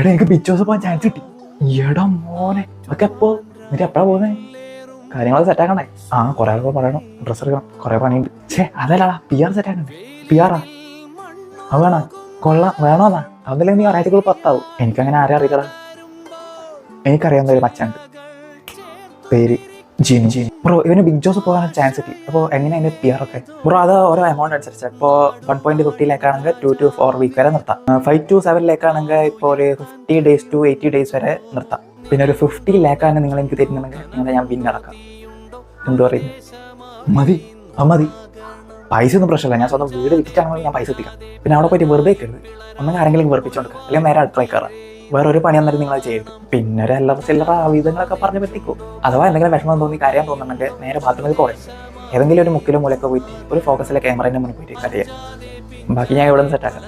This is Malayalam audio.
എടാ എനിക്ക് ബിഗ് ബോസ് പോകാൻ ചാൻസ് കിട്ടി. എടാ മോനെ അതൊക്കെ എപ്പോ എന്നിട്ട് എപ്പോഴാ പോകുന്നത്? കാര്യങ്ങളൊക്കെ സെറ്റാക്കണ്ടേ? ആ കുറെ ആൾക്കാർ പറയണം, ഡ്രസ്സ് എടുക്കണം, കുറെ പണിയുണ്ട്. ഛേ അതല്ലടാ PR സെറ്റാക്കണ്ടേ? PR അത് വേണോ? കൊള്ളാം വേണോന്നാ? അതൊന്നില്ലെങ്കിൽ നീ ഒരാഴ്ചക്കുള്ള 10 എനിക്കങ്ങനെ ആരെ അറിയിക്കടാ. എനിക്കറിയാവുന്ന ഒരു മച്ചാണ്ട്, പേര് ജിനു. ബ്രോ ഇവന് ബിഗ് ബോസ് പോകാൻ ചാൻസ് കിട്ടി. അപ്പോൾ എങ്ങനെ അതിന്റെ PR ഒക്കെ? ബ്രോ അത് ഓരോ എമൗണ്ട് അനുസരിച്ച്. ഇപ്പോൾ 1.50 ടു 4 വീക്ക് വരെ നിർത്താം. 5 to 7 ഇപ്പോൾ ഒരു 50 days to 80 days വരെ നിർത്താം. പിന്നെ ഒരു 50 ലാക്കാണ് നിങ്ങൾ എനിക്ക് തരുന്നുണ്ടെങ്കിൽ അങ്ങനെ ഞാൻ വിൻ അടക്കാം. എന്തു പറയും? മതി മതി. പൈസ ഒന്നും പ്രശ്നമില്ല, ഞാൻ സ്വന്തം വീട് വിറ്റിട്ടാണെങ്കിൽ ഞാൻ പൈസ എത്തിക്കാം. പിന്നെ അവിടെ പോയിട്ട് വെറുതെ വെക്കരുത്. ഒന്നും ആരെങ്കിലും വെറുപ്പിച്ചോണ്ട് അല്ലെങ്കിൽ നേരെ അടുക്കളയിൽ കയറാം. വേറൊരു പണി അന്നേരം നിങ്ങൾ ചെയ്യരുത്. പിന്നെ ഒരു ചില്ലറ ആവിധങ്ങളൊക്കെ പറഞ്ഞ് പറ്റിക്കോ. അഥവാ എന്തെങ്കിലും വിഷമം തോന്നി കരയാൻ തോന്നുന്നുണ്ടെങ്കിൽ നേരെ ബാത്റൂമിൽ പോകണം. ഏതെങ്കിലും ഒരു മുക്കിലോ മൂലൊക്കെ പോയിട്ട് ഒരു ഫോക്കസിലെ ക്യാമറേൻ്റെ മുന്നിൽ പോയിട്ട് കരയാം. ബാക്കി ഞാൻ ഇവിടെ നിന്ന് സെറ്റാക്കാം.